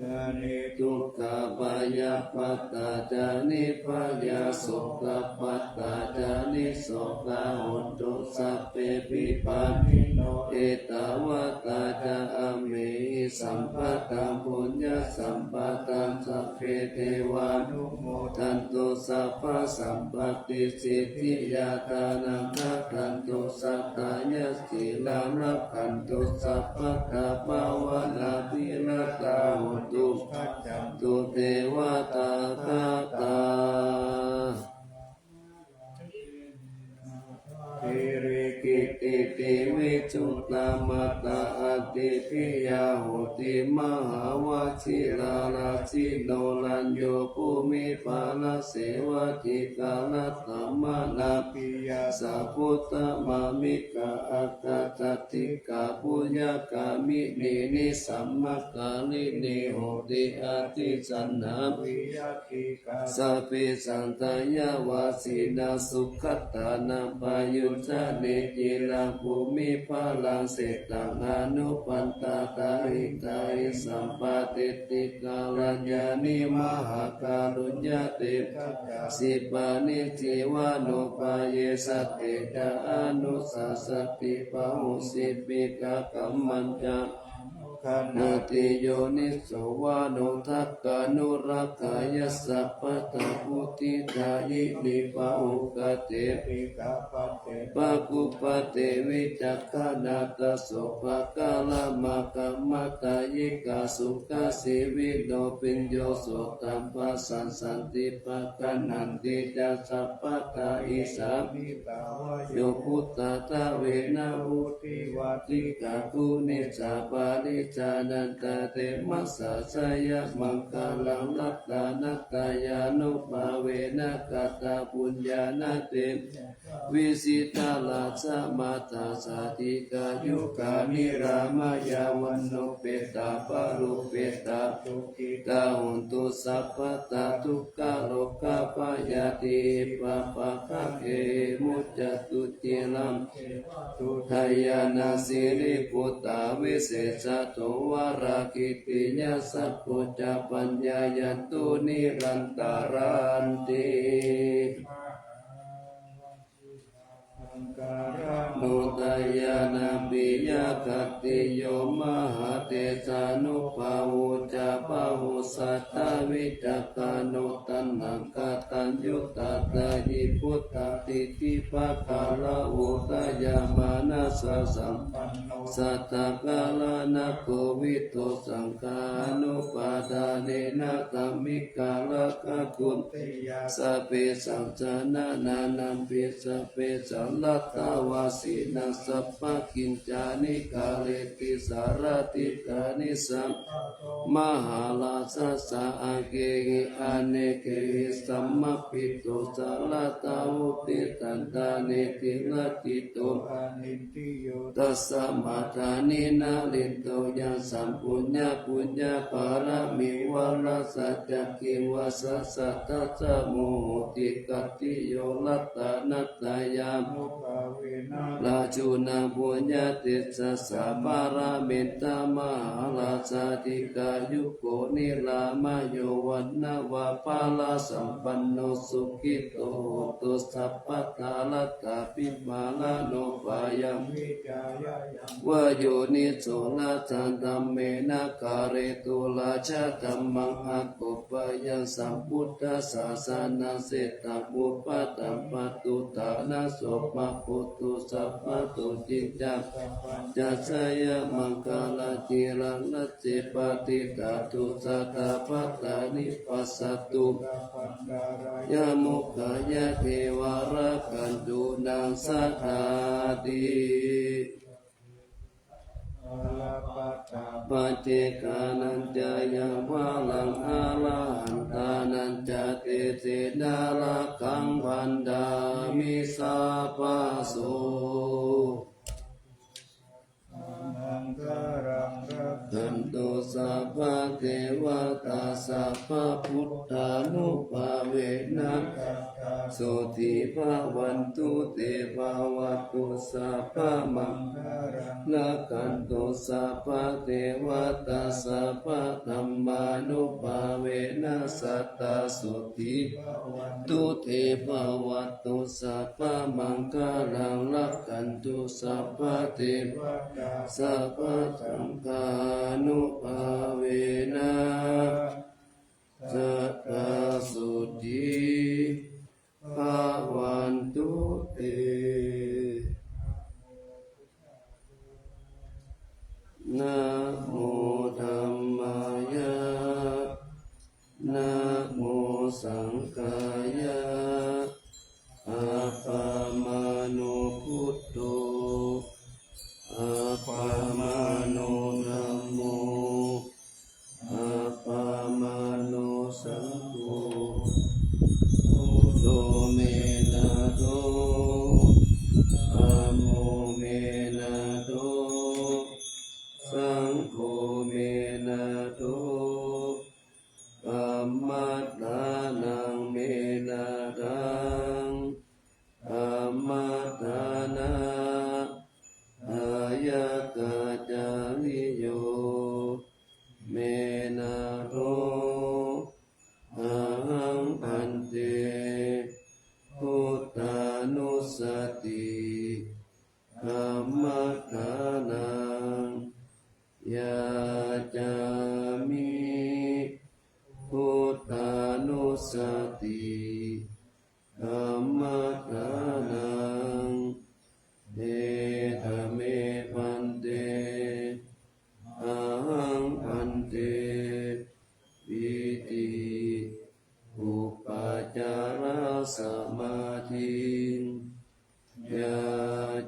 S1: จานิทุกขปายาปัตตาจานิปายาสุขปัตตาจานิโสกาหุนตุสัพเพปิปันนิโนเอตาวะตาจาอเมหิสัมปะตังปุญญสัมปะตังสัพเพเทวานุโมทันตุสัพพะสัมปติสิทธิยาตานังทักขันตุสัตตายะสีลังรักขันตุสัพพะตาภาวนาภิรตาหุตุตุเทวตาคาตาทิริกิติติวิจุตามตาอติพิยาหุติมหาวชิลาราชิโนลัญโยภูมิปาลเสวติกาลตัมมานาปิยาสัพพุตตมามิกาอากาตติกาปุญญากามินีนิสัมมกาลินิโหติอาติสันนาปิยติกาสัพพิสันตายาวาสินาสุขัตตานาปายุจาเนจิลังภูมิภาลังเสตังอนุปันตาตาริตาอิสัมปะติติกาลัญญานิมหาการุญญาติสิปานิจิวานุปายสติจาอนุสัสสติปะหุสิปิกะกัมมันจานาติโยนิโสวานุทักกานุรักขายสัพพะตาพุติทายินิปะอุกเตปิกะปะเตปะกุปะเตวิจักขณาตโสภะกาลามะกัมมะตายิกาสุขสิวิโนปิญโยโสตัมปะสันสันติปะกันหันติจัสสัพพะตาอิสามิตาวะโยพุตตะตะเวนะอุติวัติกะกุนิจาปาริจานันตเตมัสสะสยะมังคลังลัตตานัตตายานุภาเวนะกัตตาปุญญานาเตวิสิตาลาสมาตาสาธิกายุกานิรามายาวันโนเปตาปารุเปตาทุกิตาหุนตุสัพพตาทุกขโลกาปายาติปะปะคะเกมุจจตุติลัมทุทายานาสิริปุตตาวิเศษโตวาราคิติยาสัพพุจจปัญญายันตุนิรันตารันตินุตายานาปิยาคติโยมหาเตสานุภาวุจาภาวุสัตตวิจักานุตันนังกตัญยุตตาตาหิพุทธติทิภาคาลาวุตยามานัสสัมปันโนสัตตกาลานะโควิโตสังฆานุปาทาเนนะตัมมิกาลกะกุณติยาสัพเพสังฆานานานัมปิสัพเพสัลลัตตาวาสินาสัพพะกินจานิกาเลติสารติกานิสัมมหาลาสสะอาเกหิอเนเกหิสัมมปิโตสาลตาวุติตันตาเนติลติโตอานิติโยตัสสะมาทานินาลิโตยัสสัมปุญญาปุญญาปารามิวาลาสัจจกิวัสสะสัตตะโมโหติกัตติโยลัตตานัตตายามุภาเวนะลาจุนาปุญญาติสัสสะปารามิตามหาลาสาติกายุโกนิลามโยวันนาวาปาลาสัมปันโนสุขิโตตุสัพพะทาลัตตาปิมาลาโนปายามิจายาวะโยนิโสลาจันตัมเมนะกาเรตุลาชะธัมมังอะกุปยัสสัมพุทธศาสนาเสตบุปะตัมปตุตานะโสมะปุตุสัพพะตุจิตจักจัสยะมังคลาจิรังนัสสิปฏิตาตุสัตตะปัตตานิปัสสตุยะมุขายะเทวาระกันตุนังสัทธาติ ปัจเจกานันจายาวาลังอาลาหันตานันจติสิดาลักขังพันดามิสาปะโสขันโตสัพพะเทวตาสัพพะพุทธานุภาเวนะโสติภาวันตุเตภาวัตตุสัพพะมังละขันโตสัพพะเทวตาสัพพะธัมมานุภาเวนะสัตตาโสติตุเตภาวัตตุสัพพะมังคลังละขันตุสัพพะเทวตาสัพพะสังฆานุภาเวนะสัตตาโสติภาวันตุเตนะโมธัมมายะนะโมสังฆายะอะปะมาโนพุทโธอะปะมาโนธัมโมอะปะมาโนสังโฆโตเมนะโตอะโมเมนะโตสังโฆเมนะโตปัมมัตตานังเมนะทังปัมมัตตานะอายกาจาริโยเมนะโตอะหังพันเตพุทธานุสติธัมมัฏฐานังยาจามิพุทธานุสติธัมมัฏฐานังเอธเมพันเตอะหังพันเตวิติอุปจาระสมาธิยา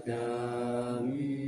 S1: จามิ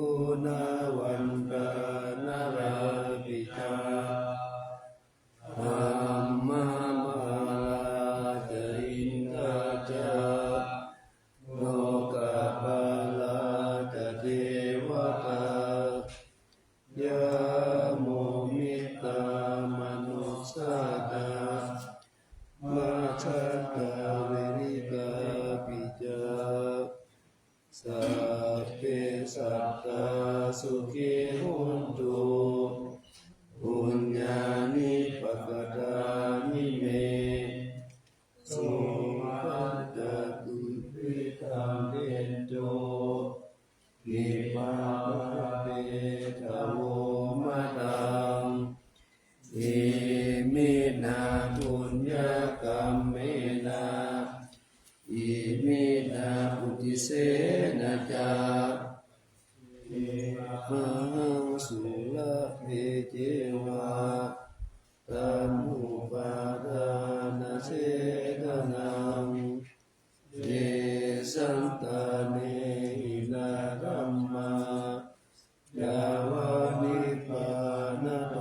S1: คุณวันตนาราปิชาธรรมมาลาจอินทาจาโลกาปาลาจเทวตายาโมมิตามนุสสาตามาชัตตาเวริกาปิจาสัพเพสัตตาสุขิโหนตุปุญญานิปกตานิเมสุขัตตตุวิธัมเดโตกิปะเปตะโวมะตังอิมินาปุญญกรรมเมนะอิมินาอุติเสนะจามังสุลเภเจวะตัมมุปาทานาเสทนังเยสันตาเนหินาธัมมายาวานิพพานโต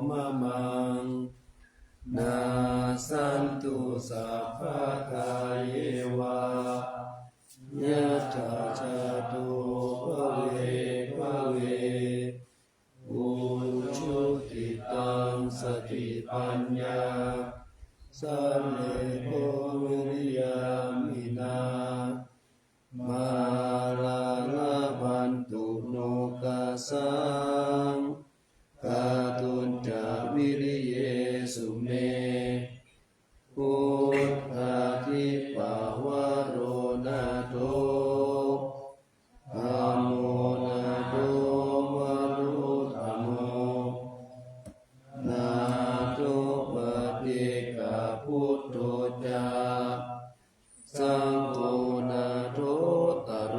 S1: มะมังนาสันตุสัพพะกายเยวะยะถาจาตุภเวภเวอุชุติตังสติปัญญาสันเลโภวิริยามินามาลาลาภันตุโนกัสสังกาตุนจาวิริเยสุเมพุทธาทิปาวโรนาโตธัมโมนาโตวรุธรรมโมนาโตปฏิกาพุทโธจาสังโฆนาโตตโร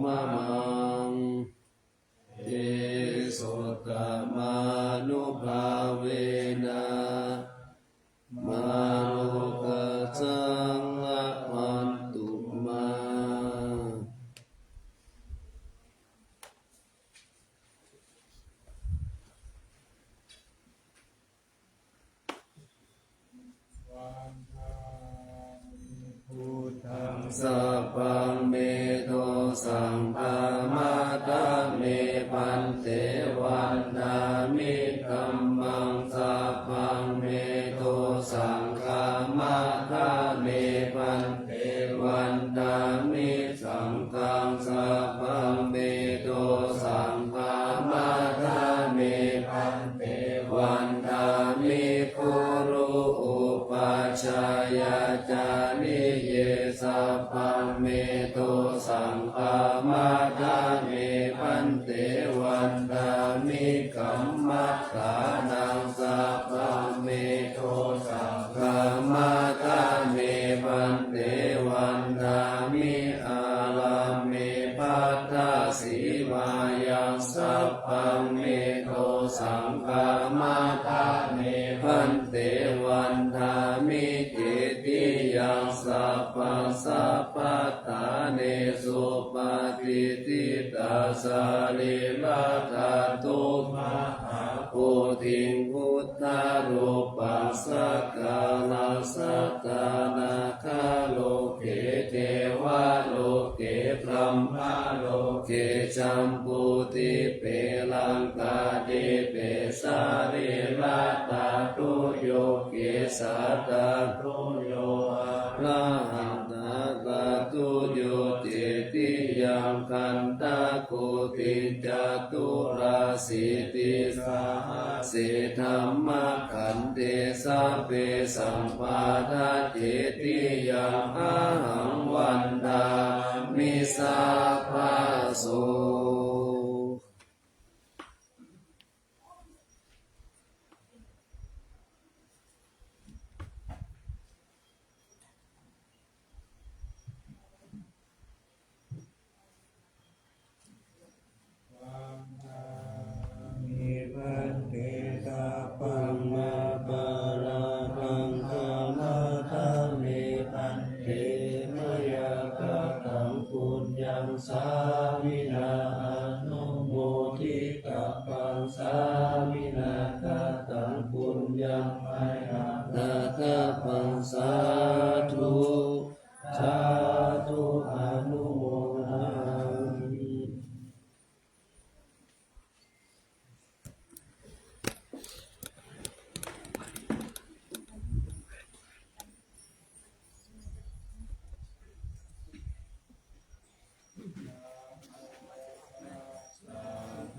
S1: มะมังเยโสตมานุภาเวนะมาโลกัสสังละมันตุมา
S3: วันทามิพุทธัง
S1: สัพพังเมโทสังฆามาตาเมปันเตวันดามิธัมมังสัพพังเมโทสังฆามาตาเมปันเตวันดามิสังฆังสัพพังเมโทสังฆามาตาเมปันเตวันดามิคุรุอุปัชฌายาจานิเยสัพพังเมโตสังฆามาตาเมปันเตวันดามิกัมมัฏฐานังสัพพังเมโตสังฆามาตาเมปันเตวันดามิอาลัมเมปัตตาสีมายังสัพพังเมโตสังฆามาตาเมปันเตวันดามิเจติยังสัพพังสัพพะทาเนสุปฏิทิตาสาลิลาธาตุมหาโพธิพุทธารูปัสสะกาลสัตตานาคาโลเกเทวะโลเกพรัมมะโลเกจัมปุติเปลังกาเดเปสาลิลาตาตุโยเกสัตตาตุโยอะระหันตาตาตุโยเจติยังคันตะโกติจตุราสิติสาเสธัมมะขันเตสัพเพสัมปาทาเจติยังอาหังวันดามิสัพพะโส
S3: วัน
S1: สาวินา สามินาคาตังปุญญังไมหังนาคาปังสาธุสาธุอนุโมทามิ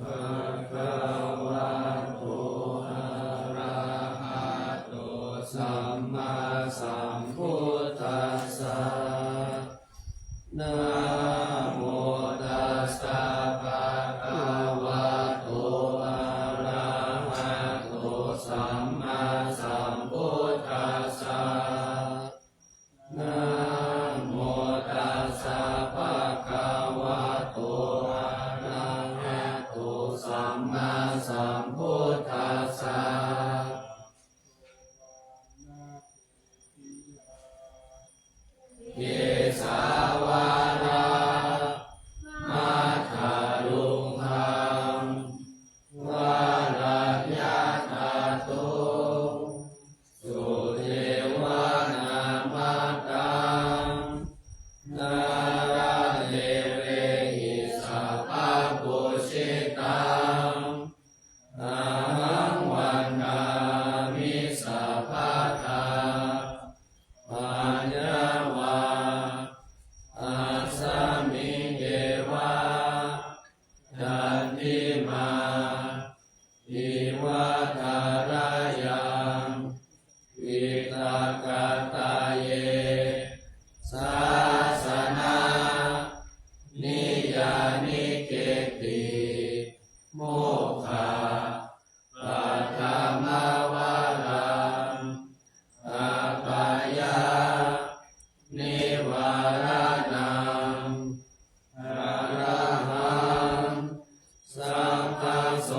S1: ภะคะวะโตอะระหะโตสัมมาสัมพุทธัสสะนะโมตัสสะภะคะวะโตอะระหะโตสัมมาสัมพุทธัสสะนะโมตัสสะภะคะวะโตอะระหะโตสัมมาสัมพุทธัสสะเยสาวารามัทธาลุงหังวารัญญาตาโตสุเทวานามัตตังนาราเทเวหิสัพพะปุชิตังอาหังวันนามิสัพพะทาปัญญาวาอาสามิเกวะดันติมาอิวัตารายังวิตากตาเยสาสนานิยานิเกติโมกขาปัตตมาวารังอาปายานิวารานังอรหังสัมมาโส